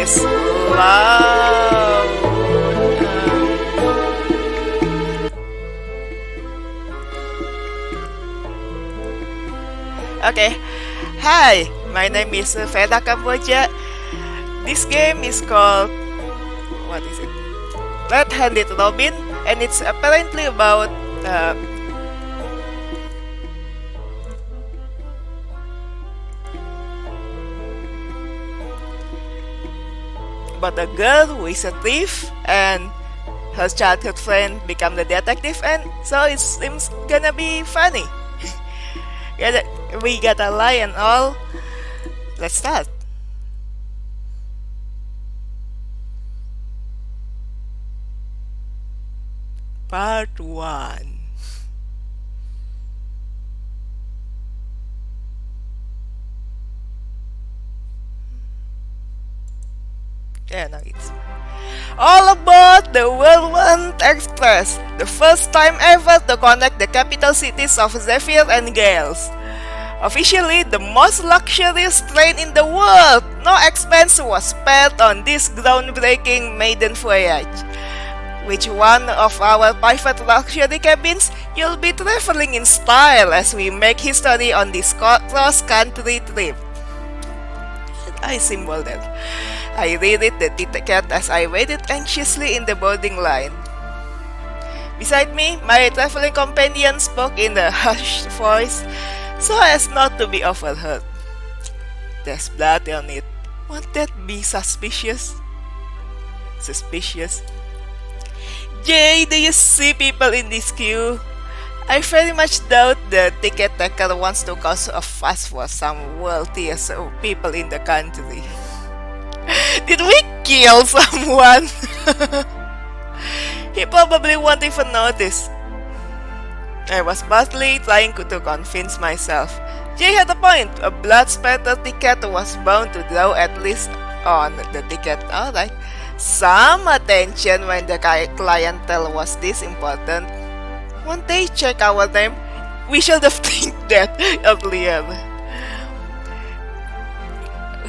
yes, loud. Okay, hi, my name is Veda Kamboja. This game is called, what is it? Red-Handed Robin, and it's apparently uh, about a girl who is a thief and her childhood friend become the detective, and so it seems gonna be funny. Yeah, we got a lie and all. Let's start. Part 1. Yeah, no, it's all about the Whirlwind Express, the first time ever to connect the capital cities of Zephyr and Gales. Officially, the most luxurious train in the world, no expense was spared on this groundbreaking maiden voyage. Which one of our private luxury cabins, you'll be traveling in style as we make history on this cross-country trip. I symbol that. I reread the ticket as I waited anxiously in the boarding line. Beside me, my traveling companion spoke in a hushed voice so as not to be overheard. There's blood on it. Won't that be suspicious? Suspicious? Jay, do you see people in this queue? I very much doubt the ticket taker wants to cause a fuss for some wealthiest people in the country. Did we kill someone? He probably won't even notice. I was partly trying to convince myself. Jay had a point. A blood-spattered ticket was bound to draw at least on the ticket. Alright. Some attention when the clientele was this important. Won't they check our name? We should have think that earlier.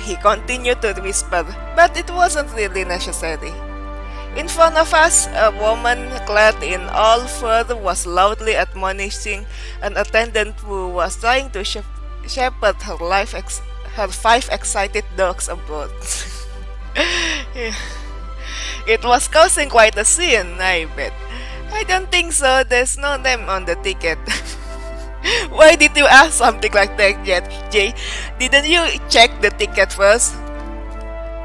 He continued to whisper, but it wasn't really necessary. In front of us, a woman clad in all fur was loudly admonishing an attendant who was trying to shepherd her 5 excited dogs aboard. It was causing quite a scene, I bet. I don't think so, there's no name on the ticket. Why did you ask something like that, Jay? Didn't you check the ticket first?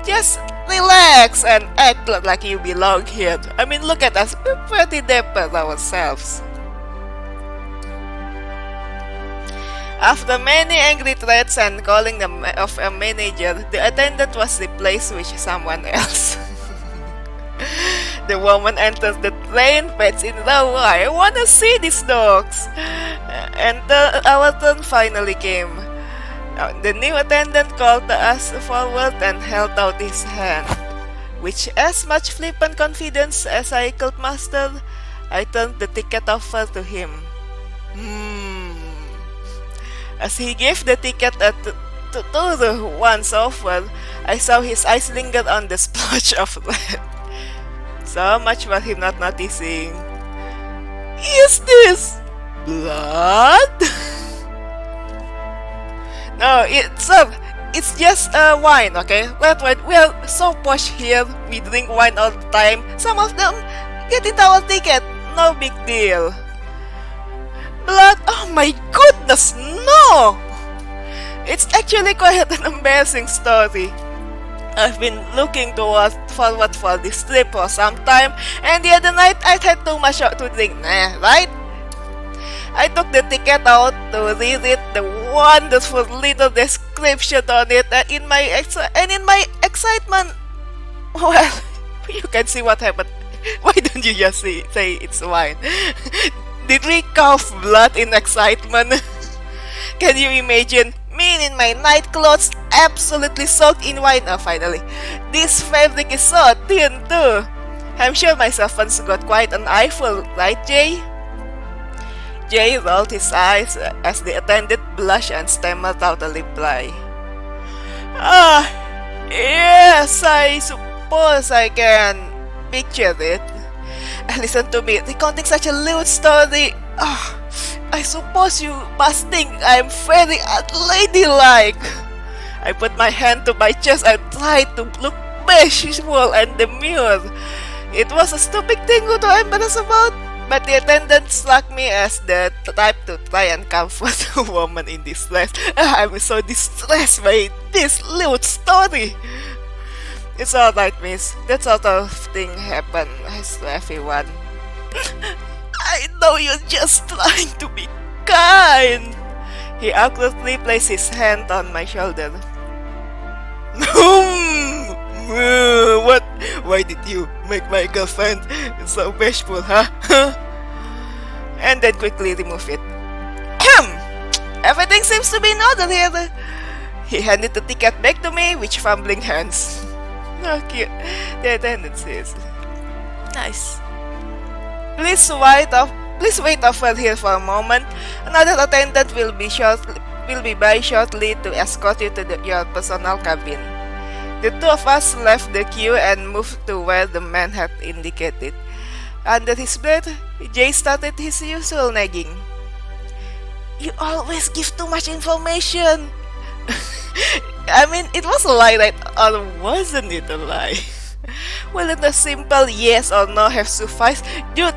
Just relax and act like you belong here. I mean, look at us, we're pretty dapper ourselves. After many angry threats and calling of a manager, the attendant was replaced with someone else. The woman enters the train, pets in row. I wanna see these dogs. And our turn finally came. The new attendant called us forward and held out his hand. With as much flippant confidence as I could muster, I turned the ticket offer to him. As he gave the ticket to the one's offer, I saw his eyes linger on the splotch of red. So much for him not noticing. Is this blood? No, it's just wine, okay? Red wine. We are so posh here. We drink wine all the time. Some of them get it our ticket. No big deal. Blood? Oh my goodness, no! It's actually quite an embarrassing story. I've been looking forward for this trip for some time, and the other night I had too much to drink, right? I took the ticket out to read it, the wonderful little description on it, and in my excitement, well, you can see what happened. Why don't you just say it's wine? Did we cough blood in excitement? Can you imagine? Me in my night clothes, absolutely soaked in wine. Oh, finally. This fabric is so thin too. I'm sure my servants got quite an eyeful, right, Jay? Jay rolled his eyes as the attendant blushed and stammered out a reply. Yes, I suppose I can picture it. Listen to me, recounting such a lewd story. I suppose you must think I'm very unladylike. I put my hand to my chest and tried to look bashful and demure. It was a stupid thing to embarrass about, but the attendant struck me as the type to try and comfort a woman in distress. I'm so distressed by this lewd story. It's alright, miss. That sort of thing happens to everyone. I know you're just trying to be kind. He awkwardly placed his hand on my shoulder. What? Why did you make my girlfriend so bashful, huh? And then quickly remove it. Everything seems to be in order here. He handed the ticket back to me with fumbling hands. Oh, cute. The attendant says, nice. Please wait over here for a moment. Another attendant will be by shortly to escort you to your personal cabin. The two of us left the queue and moved to where the man had indicated. Under his breath, Jay started his usual nagging. You always give too much information. I mean, it was a lie, right? Or wasn't it a lie? Wouldn't a simple yes or no have sufficed? Dude,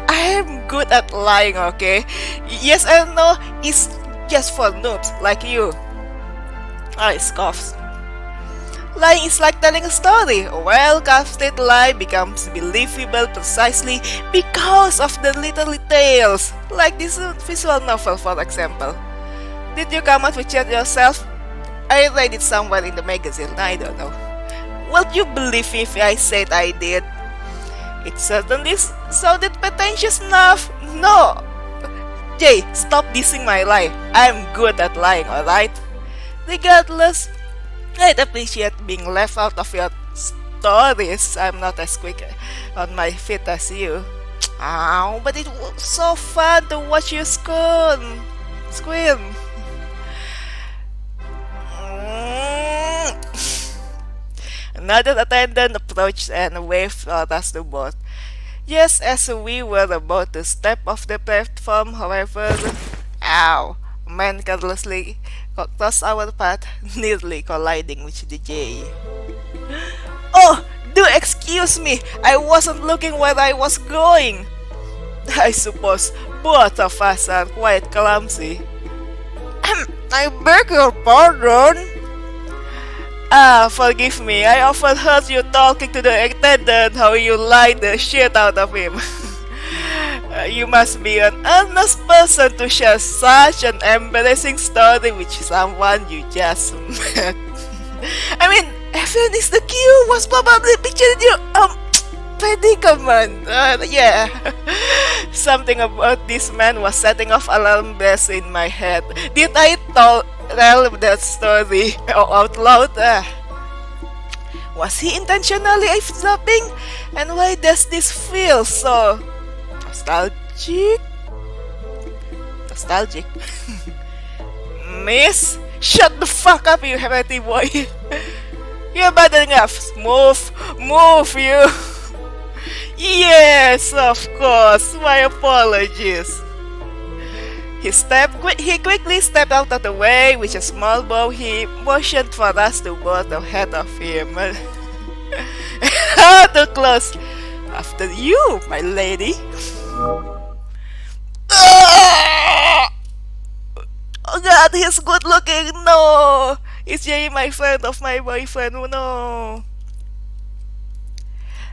I am good at lying, okay? Yes and no is just for noobs like you. I scoffs. Lying is like telling a story. A well-crafted lie becomes believable precisely because of the little details, like this visual novel, for example. Did you come up with it yourself? I read it somewhere in the magazine, I don't know. Would you believe me if I said I did? It certainly sounded pretentious enough. No! Jay, stop dissing my lie. I'm good at lying, alright? Regardless, I'd appreciate being left out of your stories. I'm not as quick on my feet as you. Ow, but it was so fun to watch you squirm. Another attendant approached and waved for us to board. Just as we were about to step off the platform, however, a man carelessly crossed our path, nearly colliding with the J. Oh, do excuse me, I wasn't looking where I was going. I suppose both of us are quite clumsy. I beg your pardon. Forgive me, I overheard you talking to the attendant how you lied the shit out of him. You must be an honest person to share such an embarrassing story with someone you just met. I mean, everyone is the queue was probably picturing your predicament. Yeah. Something about this man was setting off alarm bells in my head. Did I tell that story out loud? Was he intentionally eavesdropping? And why does this feel so nostalgic? Miss, shut the fuck up, you heavy boy. You're bad enough. Move, you. Yes, of course. My apologies. He quickly stepped out of the way with a small bow. He motioned for us to board ahead of him. Too close. After you, my lady. Oh God, he's good looking. No, is Jay my friend of my boyfriend? No.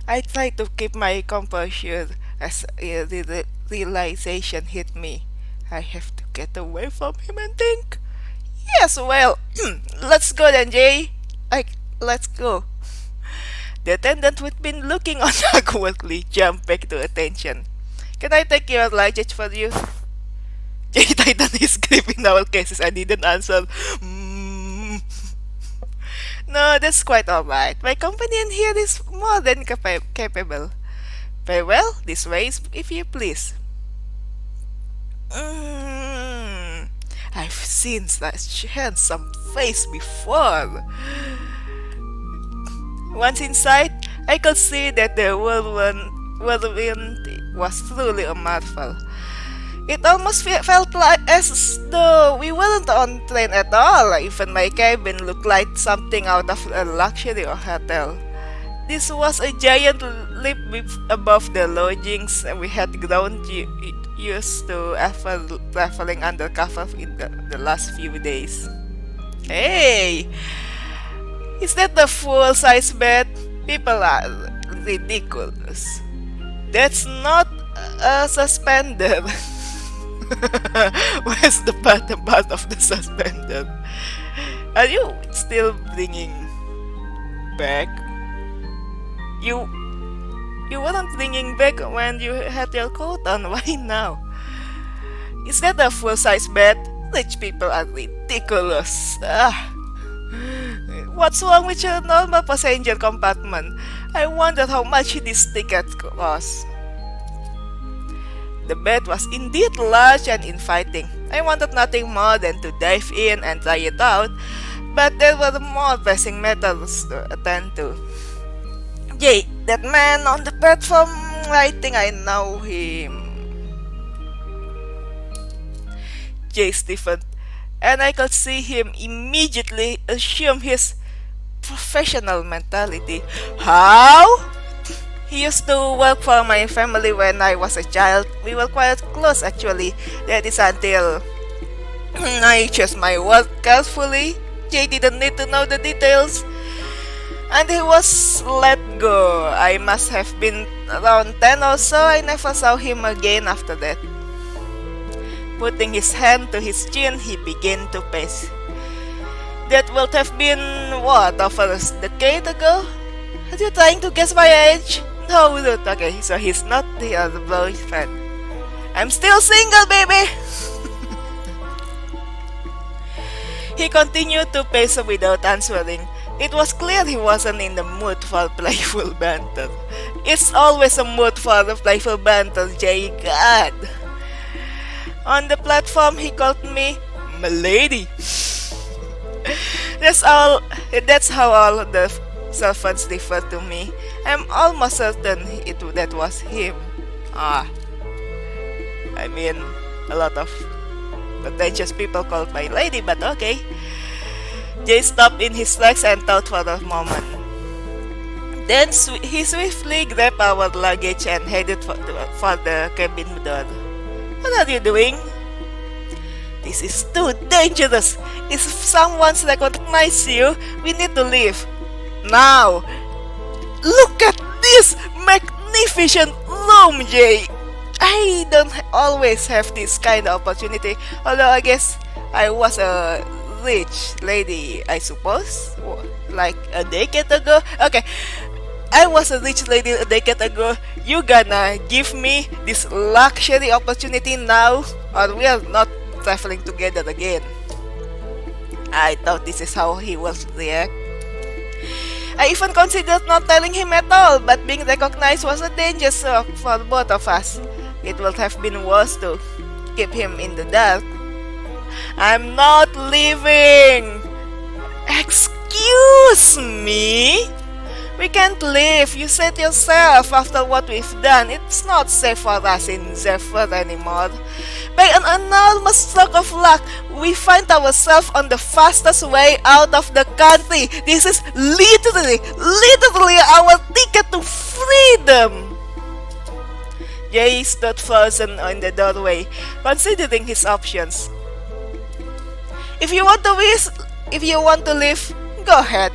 I tried to keep my composure as the realization hit me. I have to get away from him and think. Yes, well, let's go then, Jay. Let's go. The attendant who'd been looking on awkwardly jumped back to attention. Can I take your luggage for you? Jay tightened his grip in our cases and didn't answer. No, that's quite alright. My companion here is more than capable. Very well, this way, if you please. I've seen such handsome face before. Once inside, I could see that the whirlwind was truly a marvel. It almost felt like as though we weren't on train at all. Even my cabin looked like something out of a luxury hotel. This was a giant leap above the lodgings we had grown used to after traveling undercover in the last few days. Hey! Is that the full-size bed? People are ridiculous. That's not a suspender. Where's the bottom part of the suspender? Are you still bringing back? You weren't bringing back when you had your coat on. Why now? Is that a full-size bed? Rich people are ridiculous. What's wrong with your normal passenger compartment? I wonder how much this ticket cost. The bed was indeed large and inviting. I wanted nothing more than to dive in and try it out, but there were more pressing matters to attend to. Jay, that man on the platform, I think I know him. Jay stiffened, and I could see him immediately assume his professional mentality. How? He used to work for my family when I was a child. We were quite close actually. That is until I chose my work carefully. Jay didn't need to know the details. And he was let go. I must have been around 10 or so. I never saw him again after that. Putting his hand to his chin, he began to pace. That would have been, what, over a decade ago? Are you trying to guess my age? No, dude. Okay, so he's not the other boyfriend. I'm still single, baby! He continued to pace without answering. It was clear he wasn't in the mood for playful banter. It's always a mood for playful banter, Jay. God. On the platform, he called me "Milady." That's how all the servants refer to me. I'm almost certain that was him. I mean, a lot of pretentious people called my lady, but okay. Jay stopped in his tracks and thought for a moment. Then he swiftly grabbed our luggage and headed for the cabin door. What are you doing? This is too dangerous. If someone recognizes you, we need to leave. Now! Look at this magnificent room, Jay! I don't always have this kind of opportunity, although I guess I was a rich lady, I suppose, like a decade ago. Okay, I was a rich lady a decade ago. You gonna give me this luxury opportunity now, or we are not traveling together again? I thought this is how he would react. I even considered not telling him at all, but being recognized was a danger for both of us. It would have been worse to keep him in the dark. I'm not leaving! Excuse me? We can't leave. You said yourself after what we've done. It's not safe for us in Zephyr anymore. By an enormous stroke of luck, we find ourselves on the fastest way out of the country. This is literally our ticket to freedom. Jay stood frozen in the doorway, considering his options. If you want to leave, go ahead.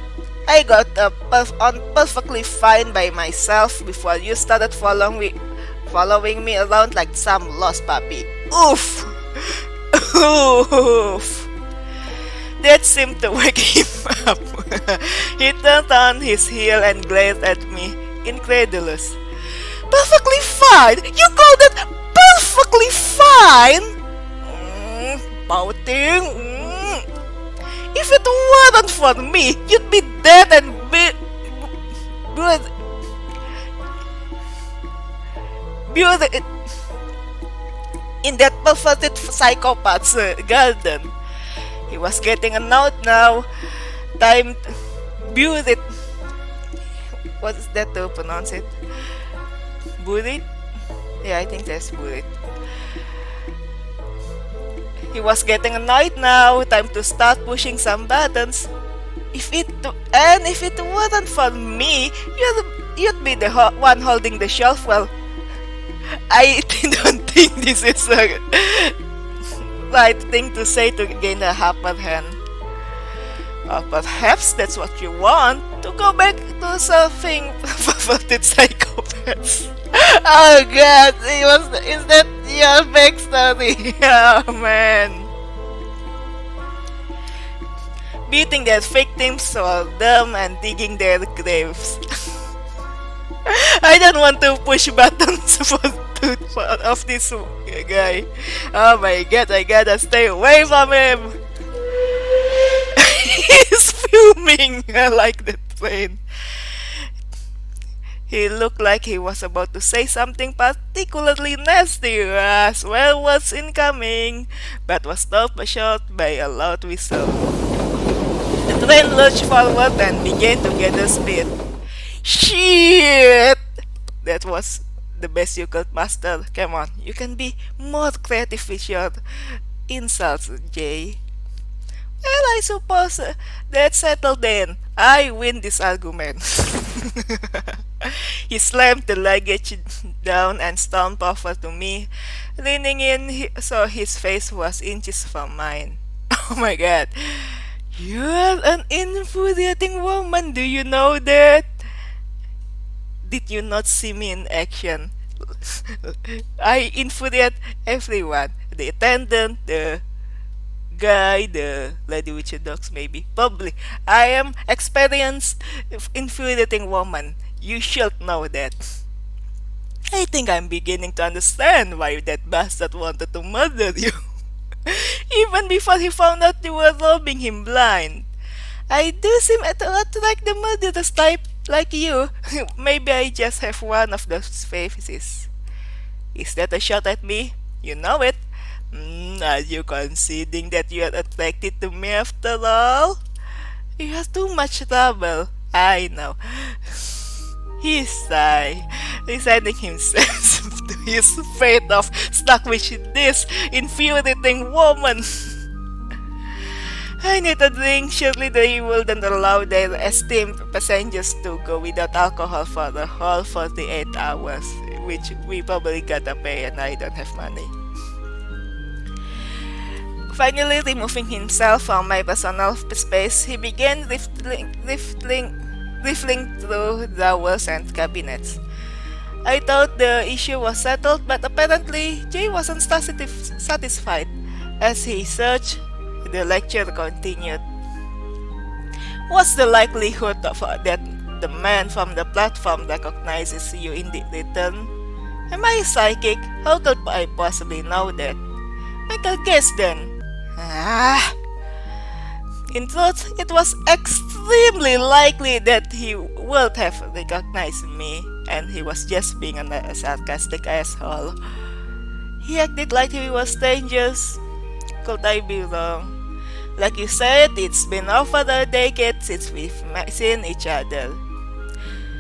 I got on perfectly fine by myself before you started following me around like some lost puppy. Oof! Oof! That seemed to wake him up. He turned on his heel and glared at me, incredulous. Perfectly fine? You call that perfectly fine? Pouting. If it weren't for me, you'd be dead and buried in that perverted psychopath's garden. He was getting annoyed now. What is that to pronounce it? Bullet? Yeah, I think that's bullet. He was getting annoyed now. Time to start pushing some buttons. If it wasn't for me, you'd be the one holding the shelf. Well, I don't think this is a right thing to say to gain a upper hand. Or perhaps that's what you want, to go back to surfing perverted psychopaths. Oh god, is that your backstory? Oh man. Beating their victims while them and digging their graves. I don't want to push buttons of this guy. Oh my god, I gotta stay away from him. He's fuming. I like that plane. He looked like he was about to say something particularly nasty as well was incoming, but was stopped short by a loud whistle. The train lurched forward and began to gather speed. Shit! That was the best you could master. Come on, you can be more creative with your insults, Jay. Well, I suppose that's settled then. I win this argument. He slammed the luggage down and stomped over to me, leaning in so his face was inches from mine. Oh my god. You're an infuriating woman, do you know that? Did you not see me in action? I infuriate everyone. The attendant, the guy, the lady with the dogs maybe. Probably. I am experienced infuriating woman. You should know that. I think I'm beginning to understand why that bastard wanted to murder you. Even before he found out you were robbing him blind. I do seem a lot like the murderous type like you. Maybe I just have one of those faces. Is that a shot at me? You know it. Are you conceding that you are attracted to me after all? You have too much trouble. I know. He sighed, resigning himself to his fate of stuck with this infuriating woman. I need a drink. Surely they wouldn't allow their esteemed passengers to go without alcohol for the whole 48 hours, which we probably gotta pay and I don't have money. Finally removing himself from my personal space, he began rifling through drawers and cabinets. I thought the issue was settled, but apparently Jay wasn't satisfied. As he searched, the lecture continued. What's the likelihood of that the man from the platform recognizes you in return? Am I psychic? How could I possibly know that? Make a guess then. In truth, it was extremely likely that he would have recognized me, and he was just being a sarcastic asshole. He acted like he was strangers. Could I be wrong? Like you said, it's been over a decade since we've seen each other.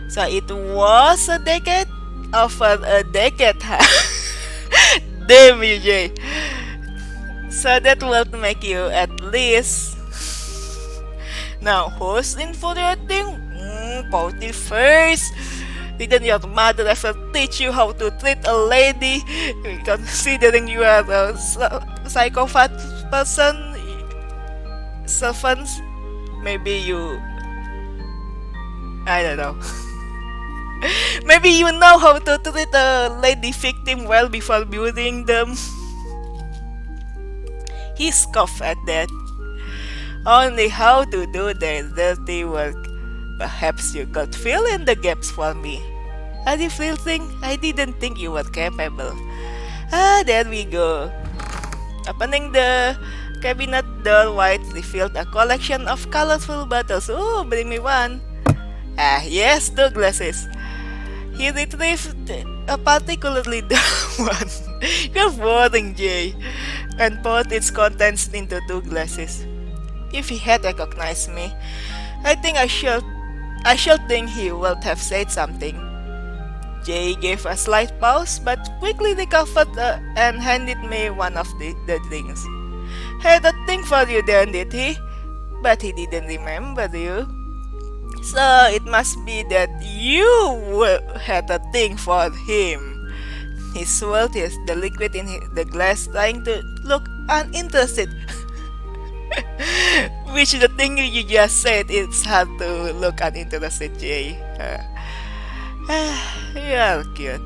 So it was a decade? Over a decade, huh? Damn you, Jay. So that will make you at least. Now, who's infuriating? Pouty face. Didn't your mother ever teach you how to treat a lady? Considering you are a psychopath person, servants, maybe you. I don't know. Maybe you know how to treat a lady victim well before burying them. He scoffed at that. Only how to do their dirty work. Perhaps you could fill in the gaps for me. Are you feeling? I didn't think you were capable. There we go. Opening the cabinet door wide revealed a collection of colorful bottles. Oh, bring me one. Yes, 2 glasses. He retrieved a particularly dark one. You're boring, Jay. And poured its contents into 2 glasses. If he had recognized me, I think I should I should think he would have said something. Jay gave a slight pause, but quickly recovered and handed me one of the drinks. Had a thing for you then, did he? But he didn't remember you. So it must be that you had a thing for him. He swirled the liquid in the glass, trying to look uninterested. Which the thing you just said, it's hard to look uninterested, Jay. You're cute.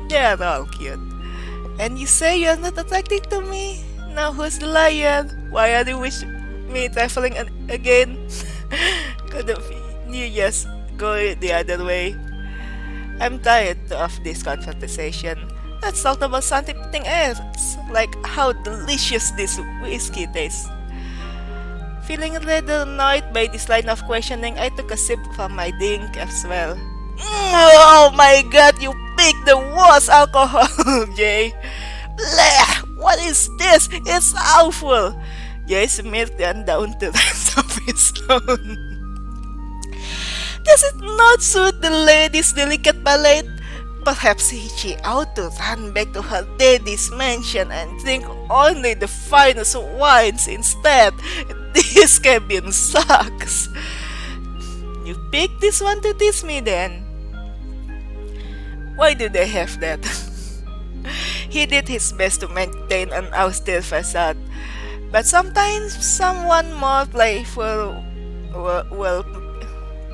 You're all cute. And you say you're not attracted to me? Now who's the liar? Why are you with me traveling again? Couldn't you just go the other way? I'm tired of this conversation. Let's talk about something else, like how delicious this whiskey tastes. Feeling rather annoyed by this line of questioning, I took a sip from my drink as well. Oh my god, you picked the worst alcohol, Jay. Blech, what is this? It's awful. Jay smirked and down to the rest of his own. Does it not suit the lady's delicate palate? Perhaps she ought to run back to her daddy's mansion and drink only the finest wines instead. This cabin sucks. You picked this one to tease me then. Why do they have that? He did his best to maintain an austere facade, but sometimes someone more playful will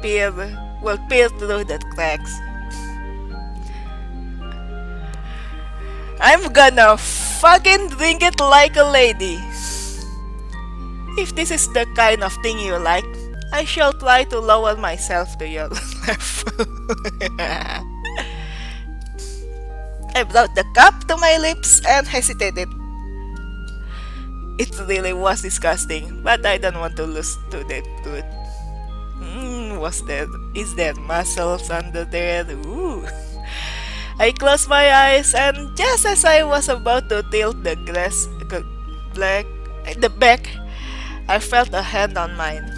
peer through the cracks. I'm gonna fucking drink it like a lady. If this is the kind of thing you like, I shall try to lower myself to your level. I brought the cup to my lips and hesitated. It really was disgusting, but I don't want to lose to that truth. Is there muscles under there? Ooh. I closed my eyes, and just as I was about to tilt the back, I felt a hand on mine.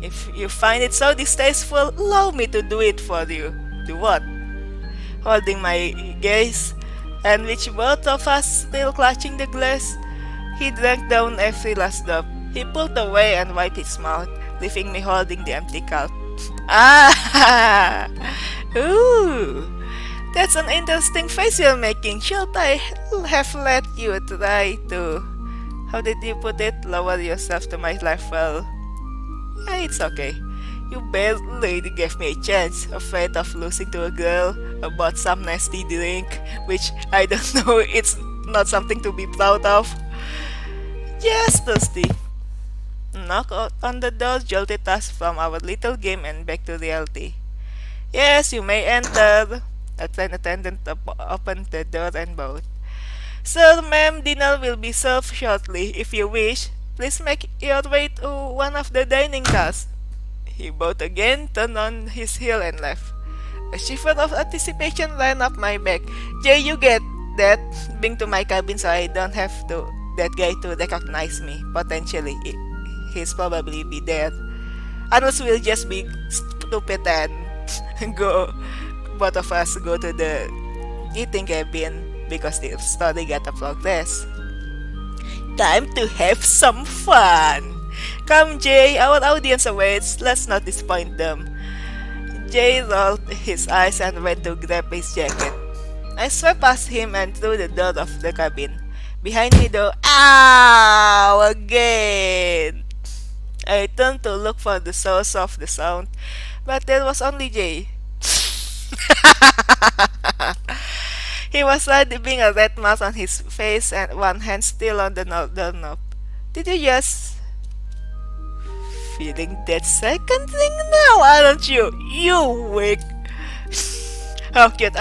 If you find it so distasteful, allow me to do it for you. Do what? Holding my gaze, and with both of us still clutching the glass, he drank down every last drop. He pulled away and wiped his mouth, leaving me holding the empty cup. Ah! Ooh! That's an interesting face you're making. Should I have let you try to... How did you put it? Lower yourself to my level. It's okay. You barely gave me a chance, afraid of losing to a girl about some nasty drink, which I don't know, it's not something to be proud of. Just thirsty. Knock on the door jolted us from our little game and back to reality. Yes, you may enter. A train attendant opened the door and bowed. Sir, ma'am, dinner will be served shortly. If you wish, please make your way to one of the dining cars. He bowed again, turned on his heel and left. A shiver of anticipation ran up my back. Jay, you get that? Bring to my cabin so I don't have that guy to recognize me. Potentially, he's probably be there. Unless we'll just be stupid and both of us go to the eating cabin because the story got a progress. Time to have some fun! Come, Jay, our audience awaits. Let's not disappoint them. Jay rolled his eyes and went to grab his jacket. I swept past him and through the door of the cabin. Behind me though, ow! Again! I turned to look for the source of the sound, but there was only Jay. He was wiping a red mark on his face and one hand still on the doorknob. Did you just... Feeling that second thing now, aren't you? You wig! How cute,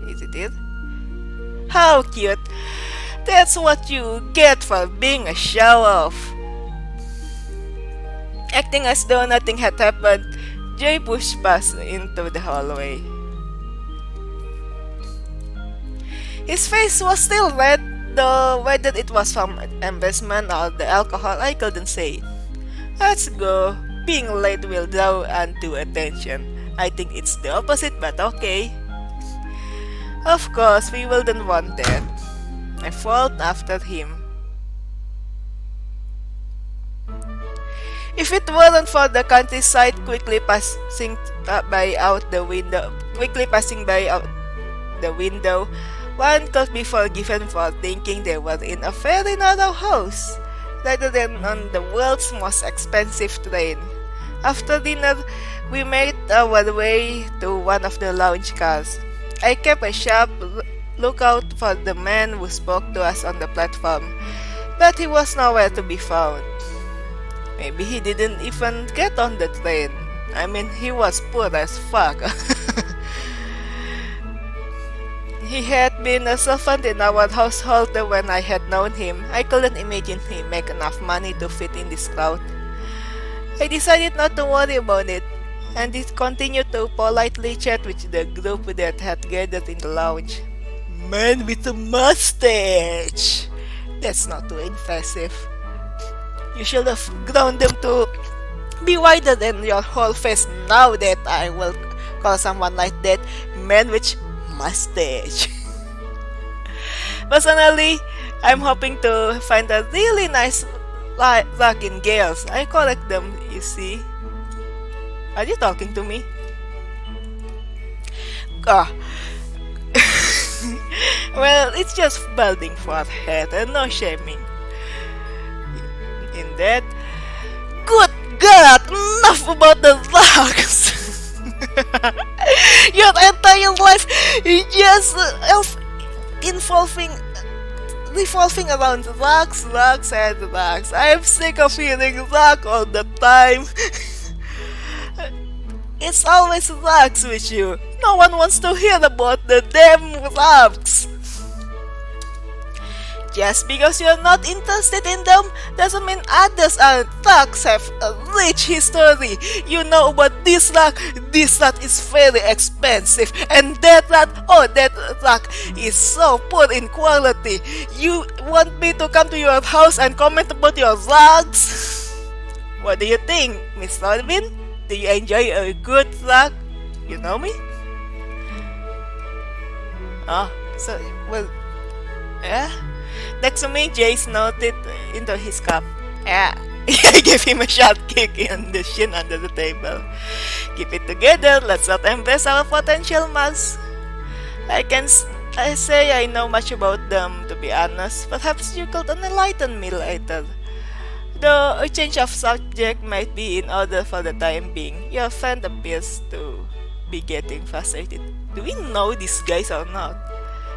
Is it? How cute! That's what you get for being a show-off. Acting as though nothing had happened, Jay pushed past into the hallway. His face was still red, Though whether it was from embarrassment or the alcohol, I couldn't say. Let's go. Being late will draw undue attention. I think it's the opposite, but okay. Of course, we wouldn't want that. I followed after him. If it weren't for the countryside quickly passing by out the window, one could be forgiven for thinking they were in a very narrow house, rather than on the world's most expensive train. After dinner, we made our way to one of the lounge cars. I kept a sharp lookout for the man who spoke to us on the platform, but he was nowhere to be found. Maybe he didn't even get on the train. I mean, he was poor as fuck. He had been a servant in our household when I had known him. I couldn't imagine he make enough money to fit in this crowd. I decided not to worry about it, and continued to politely chat with the group that had gathered in the lounge. Man with a mustache! That's not too impressive. You should have grown them to be wider than your whole face. Now that I will call someone like that man with mustache. Personally, I'm hoping to find a really nice looking girls. I collect them, you see. Are you talking to me? Ah. Well, it's just balding forehead and no shaming. In that, good God, enough about the locks. Your entire life is just revolving around rocks, and rocks. I'm sick of hearing rock all the time. It's always rocks with you. No one wants to hear about the damn rocks. Just because you're not interested in them doesn't mean others aren't. Rocks have a rich history. You know about this rock is very expensive, and that rock is so poor in quality. You want me to come to your house and comment about your rocks? What do you think, Miss Robin? Do you enjoy a good rock? You know me? Oh, so, well, yeah? Next to me, Jace nodded into his cup. Yeah. I gave him a sharp kick in the shin under the table. Keep it together, let's not embrace our potential mass. I say I know much about them, to be honest. Perhaps you could enlighten me later. Though a change of subject might be in order for the time being. Your friend appears to be getting frustrated. Do we know these guys or not?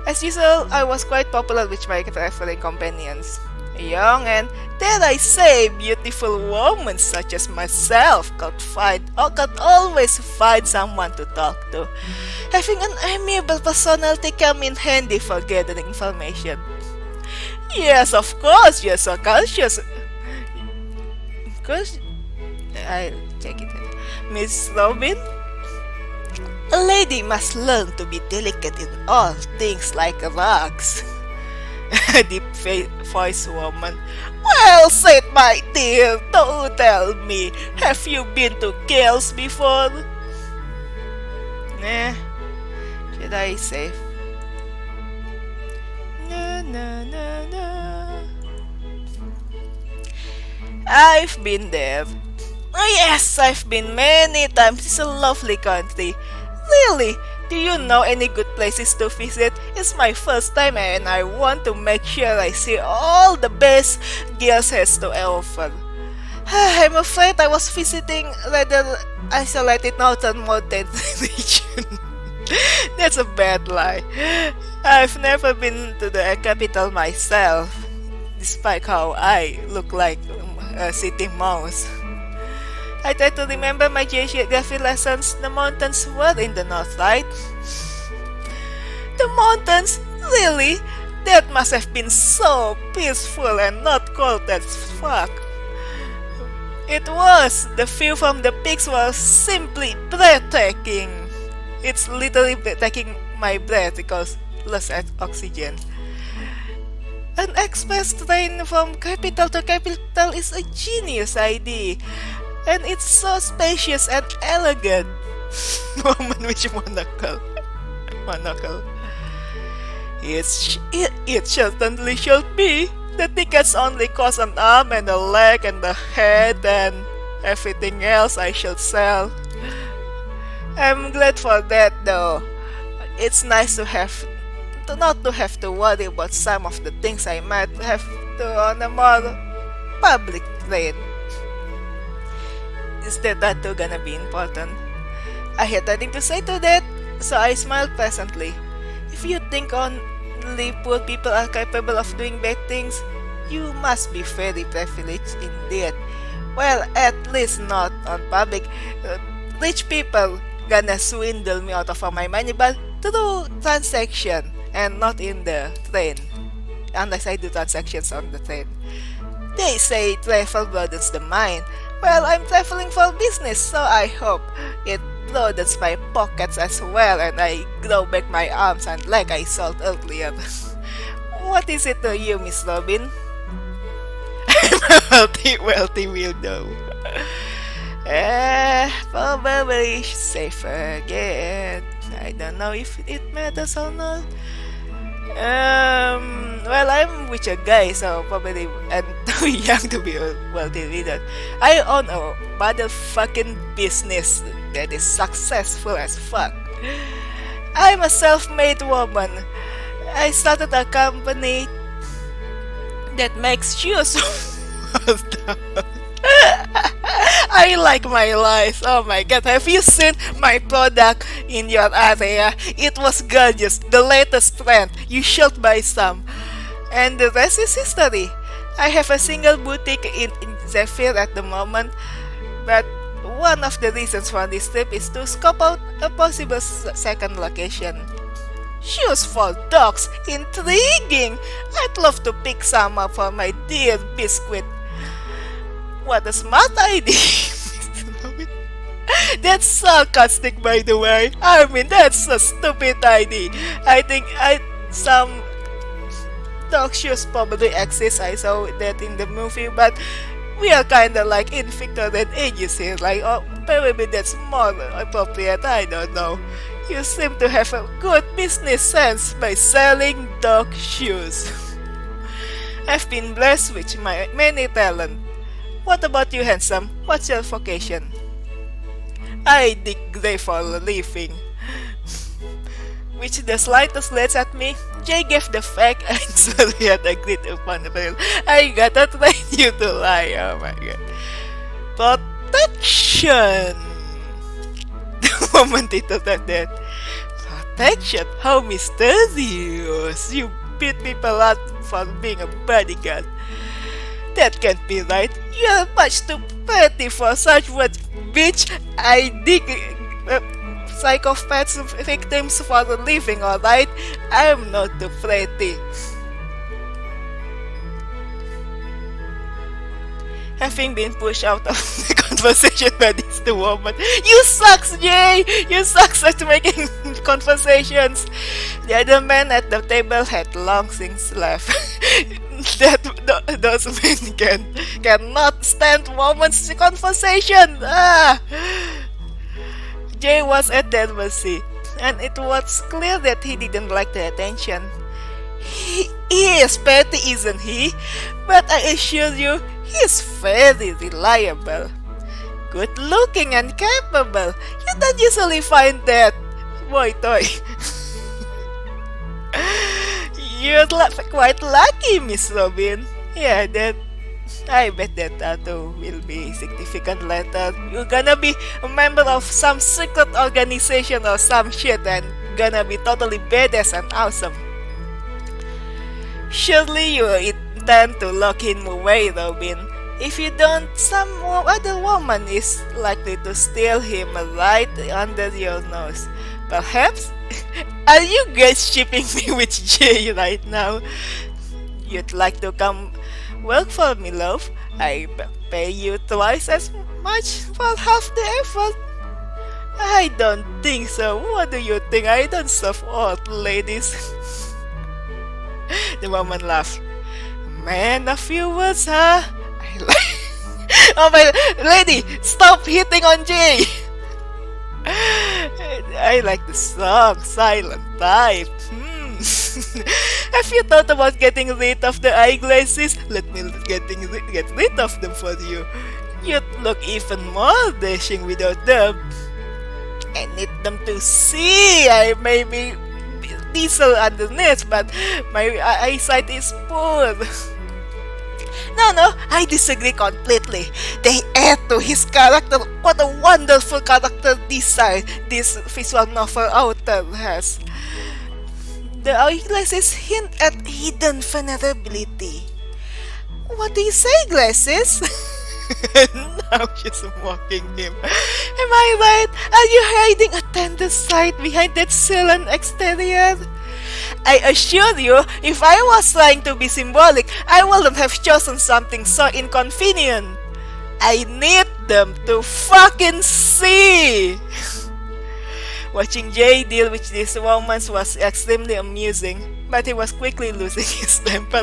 As usual, I was quite popular with my traveling companions. A young and, dare I say, beautiful woman such as myself could always find someone to talk to. Having an amiable personality come in handy for gathering information. Yes, of course, you're so conscious. I'll check it out. Miss Robin? A lady must learn to be delicate in all things like rocks. A deep-voiced woman. Well said, my dear. Don't tell me. Have you been to Gales before? Should I save? I've been there. Oh yes, I've been many times. It's a lovely country. Really? Do you know any good places to visit? It's my first time and I want to make sure I see all the best Gales has to offer. I'm afraid I was visiting rather isolated northern mountain region. That's a bad lie. I've never been to the capital myself, despite how I look like a city mouse. I try to remember my geography lessons. The mountains were in the north, right? The mountains? Really? That must have been so peaceful and not cold as fuck. It was. The view from the peaks was simply breathtaking. It's literally taking my breath because less oxygen. An express train from capital to capital is a genius idea, and it's so spacious and elegant. Woman with monocle. Monocle. It certainly should be. The tickets only cost an arm and a leg and a head, and everything else I shall sell. I'm glad for that though. It's nice to not to have to worry about some of the things I might have to on a more public train. Is that too gonna be important? I had nothing to say to that, so I smiled pleasantly. If you think only poor people are capable of doing bad things, you must be very privileged indeed. Well, at least not on public. Rich people gonna swindle me out of all my money, but through transaction and not in the train. Unless I do transactions on the train. They say travel broadens the mind. Well, I'm traveling for business, so I hope it broadens my pockets as well, and I grow back my arms and leg I sold earlier. What is it to you, Miss Robin? I'm a wealthy widow. Probably safer again. I don't know if it matters or not. Well, I'm with a guy, so probably I'm too young to be a wealthy widow. I own a motherfucking business that is successful as fuck. I'm a self-made woman. I started a company that makes shoes. I like my life. Oh my god, have you seen my product in your area? It was gorgeous, the latest trend. You should buy some. And the rest is history. I have a single boutique in Zephyr at the moment, but one of the reasons for this trip is to scope out a possible second location. Shoes for dogs, intriguing! I'd love to pick some up for my dear Biscuit. What a smart idea! That's sarcastic, by the way. I mean, that's a stupid idea. I think some dog shoes probably exist. I saw that in the movie, but we are kinda like in Victorian ages here. Like, oh, probably that's more appropriate. I don't know. You seem to have a good business sense by selling dog shoes. I've been blessed with my many talents. What about you, handsome? What's your vocation? I dig grave for a living. With the slightest glance at me, Jay gave the fact answer he had agreed upon. I gotta train you to lie. Oh my god. Protection! The woman tittled at that. Protection? How mysterious! You beat people out for being a bodyguard. That can't be right. You're much too pretty for such words, bitch. I dig psychopaths victims for a living, alright? I'm not too pretty. Having been pushed out of the conversation by this the woman. You sucks, Jay! You sucks at making conversations. The other man at the table had long since left. Those men cannot stand women's conversation. Jay was at their mercy, and it was clear that he didn't like the attention. He is petty, isn't he? But I assure you, he's very reliable. Good looking and capable. You don't usually find that. Boy toy. You're quite lucky, Miss Robin. Yeah, I bet that tattoo will be significant later. You're gonna be a member of some secret organization or some shit and gonna be totally badass and awesome. Surely you intend to lock him away, Robin. If you don't, some other woman is likely to steal him right under your nose. Perhaps? Are you guys shipping me with Jay right now? You'd like to come work for me, love? I pay you twice as much for half the effort. I don't think so. What do you think? I don't serve old ladies. The woman laughed. Man, a few words, huh? I like. Oh my lady, stop hitting on Jay. I like the song, Silent Type. Have you thought about getting rid of the eyeglasses? Let me get rid of them for you. You'd look even more dashing without them. I need them to see. I may be diesel underneath, but my eyesight is poor. No, I disagree completely. They add to his character. What a wonderful character design this visual novel author has. The eyeglasses hint at hidden vulnerability. What do you say, glasses? Now she's mocking him. Am I right? Are you hiding a tender side behind that sullen exterior? I assure you, if I was trying to be symbolic, I wouldn't have chosen something so inconvenient. I need them to fucking see! Watching Jay deal with these women was extremely amusing, but he was quickly losing his temper.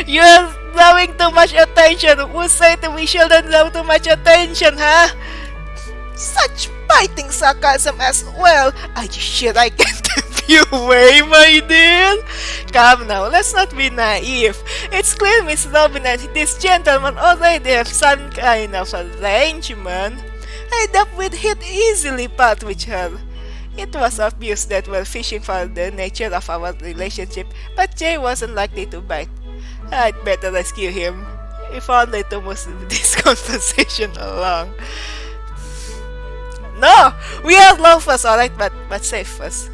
You're drawing too much attention! Who said we shouldn't draw too much attention, huh? Such biting sarcasm as well. Are you sure I can tempt you away, my dear? Come now, let's not be naive. It's clear Miss Robin and this gentleman already have some kind of arrangement. I doubt we'd hit easily part with her. It was obvious that we're fishing for the nature of our relationship, but Jay wasn't likely to bite. I'd better rescue him, if only to move this conversation along. No! We are lovers, alright, but safe first.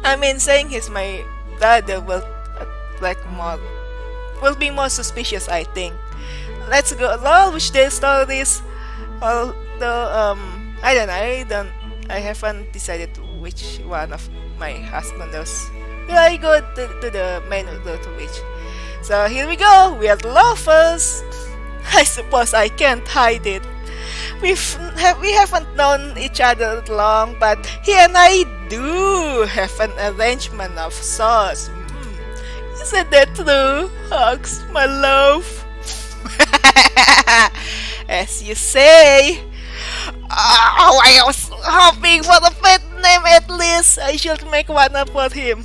I mean, saying he's my brother will be more suspicious, I think. Let's go along with their stories. Although, I haven't decided which one of my husband was. Will I go to the main road to which? So here we go, we are lovers. I suppose I can't hide it. We haven't known each other long, but he and I do have an arrangement of sorts. Isn't that true, Hugs, my love? As you say. Oh, I was hoping for a pet name at least. I should make one up for him.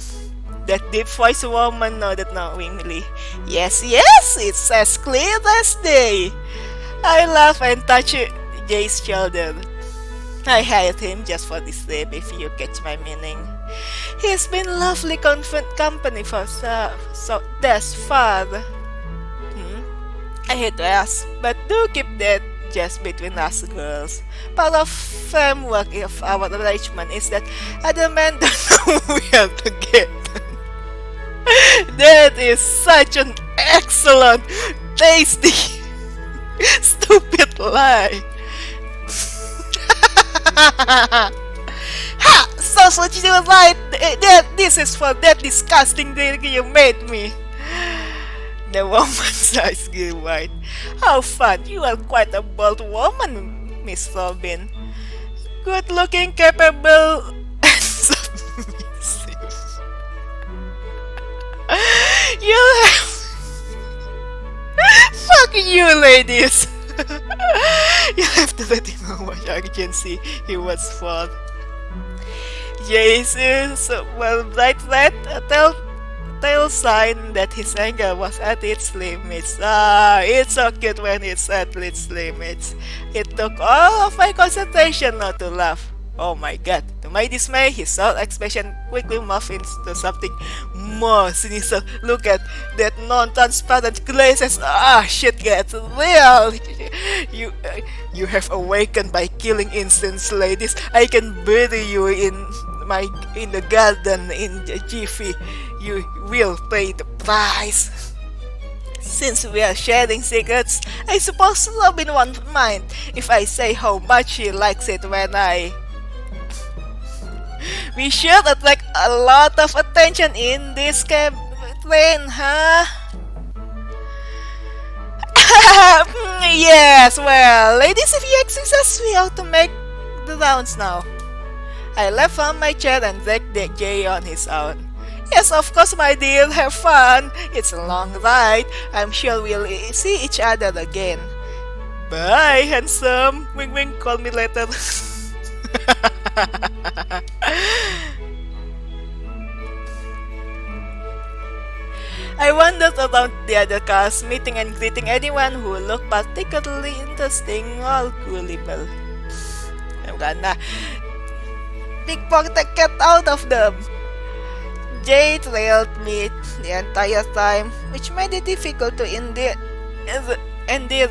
That deep voice woman nodded knowingly. Yes, it's as clear as day. I laugh and touch Jay's shoulder. I hired him just for this trip, if you catch my meaning. He's been lovely company for so thus far. I hate to ask, but do keep that just between us girls. Part of framework of our arrangement is that other men don't know we are together. That is such an excellent, tasty, stupid lie. Ha! So what you was right. This is for that disgusting drink you made me. The woman's eyes grew wide. How fun! You are quite a bold woman, Miss Robin. Good looking, capable, and submissive. You have... Fuck you, ladies! You have to let him know what urgency he was for. Jesus, well, bright red, tell sign that his anger was at its limits. It's so cute when it's at its limits. It took all of my concentration not to laugh. Oh my god. To my dismay, his soul expression quickly morphed into something more sinister. Look at that non-transparent glasses. Shit gets real. You have awakened by killing instance, ladies. I can bury you in the garden in the jiffy. You will pay the price. Since we are sharing secrets, I suppose Robin won't mind if I say how much she likes it when we should attract a lot of attention in this train, huh? Yes, well, ladies, if you exercise, we ought to make the rounds now. I left from my chair and dragged Jay on his own. Yes, of course, my dear. Have fun. It's a long ride. I'm sure we'll see each other again. Bye, handsome. Wing wing, call me later. I wandered around the other cars, meeting and greeting anyone who looked particularly interesting or gullible. I'm gonna pickpocket the cat out of them. Jay trailed me the entire time, which made it difficult to endear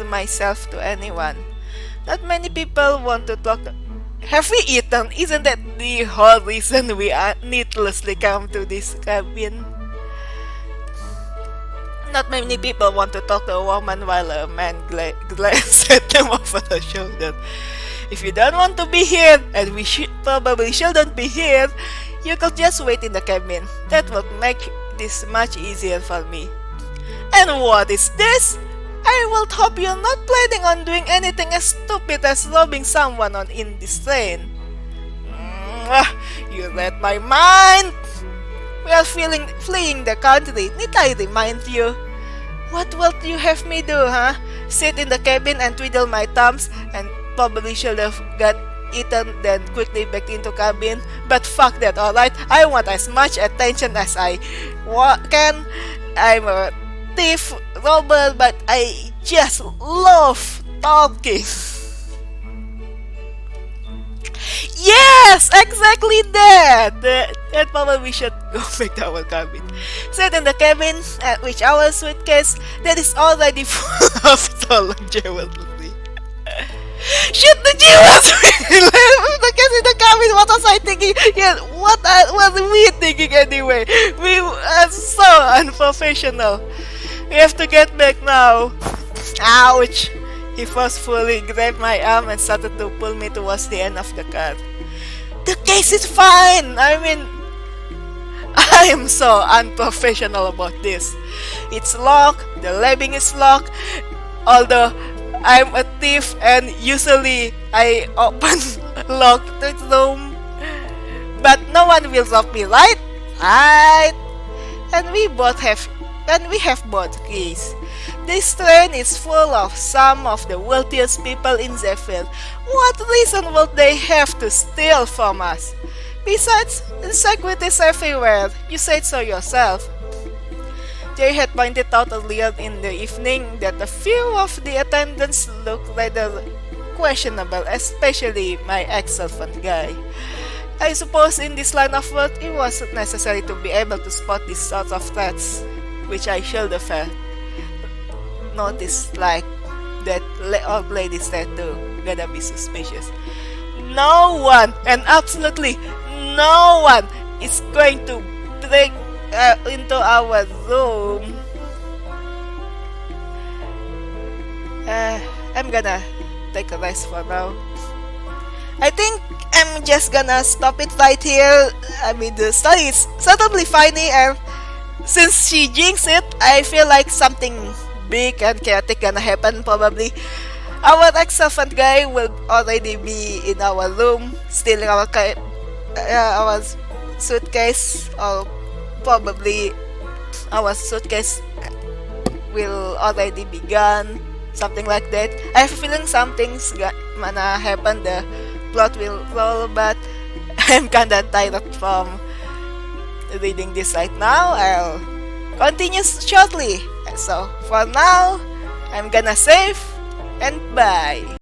myself to anyone. Not many people want to talk. Have we eaten? Isn't that the whole reason we needlessly come to this cabin? Not many people want to talk to a woman while a man glances at them over the shoulder. If you don't want to be here, and we probably shouldn't be here, you could just wait in the cabin. That would make this much easier for me. And what is this? I will hope you're not planning on doing anything as stupid as robbing someone in this train. You read my mind! We are fleeing the country. Need I remind you? What will you have me do, huh? Sit in the cabin and twiddle my thumbs, and probably should have got eaten then quickly back into cabin. But fuck that, alright? I want as much attention as I can. I'm a thief, robber, but I just love talking. Yes, exactly that. That probably should go back to our cabin. Sit in the cabin, which our suitcase that is already full of stolen jewelry. Shit, the jewelry! The case in the cabin. What was I thinking? Yeah, what was we thinking anyway? We are so unprofessional. We have to get back now. Ouch! He forcefully grabbed my arm and started to pull me towards the end of the car. The case is fine! I mean, I am so unprofessional about this. It's locked, the labeling is locked, although I'm a thief and usually I open locked the room. But no one will rob me, right? Right? And we have both keys. This train is full of some of the wealthiest people in Zephyr. What reason would they have to steal from us? Besides, the security is everywhere. You said so yourself. Jay had pointed out earlier in the evening that a few of the attendants looked rather questionable, especially my ex-servant guy. I suppose in this line of work it wasn't necessary to be able to spot these sorts of threats, which I should have noticed, like that old lady's tattoo. Gotta be suspicious. No one, and absolutely no one, is going to break into our room. I'm gonna take a rest for now. I think I'm just gonna stop it right here. I mean, the story is certainly funny, and since she jinxed it, I feel like something big and chaotic gonna happen probably. Our ex-servant guy will already be in our room, stealing our suitcase, or probably our suitcase will already be gone, something like that. I have a feeling something's gonna happen, the plot will roll, but I'm kinda tired from reading this right now. I'll continue shortly. So for now, I'm gonna save and bye.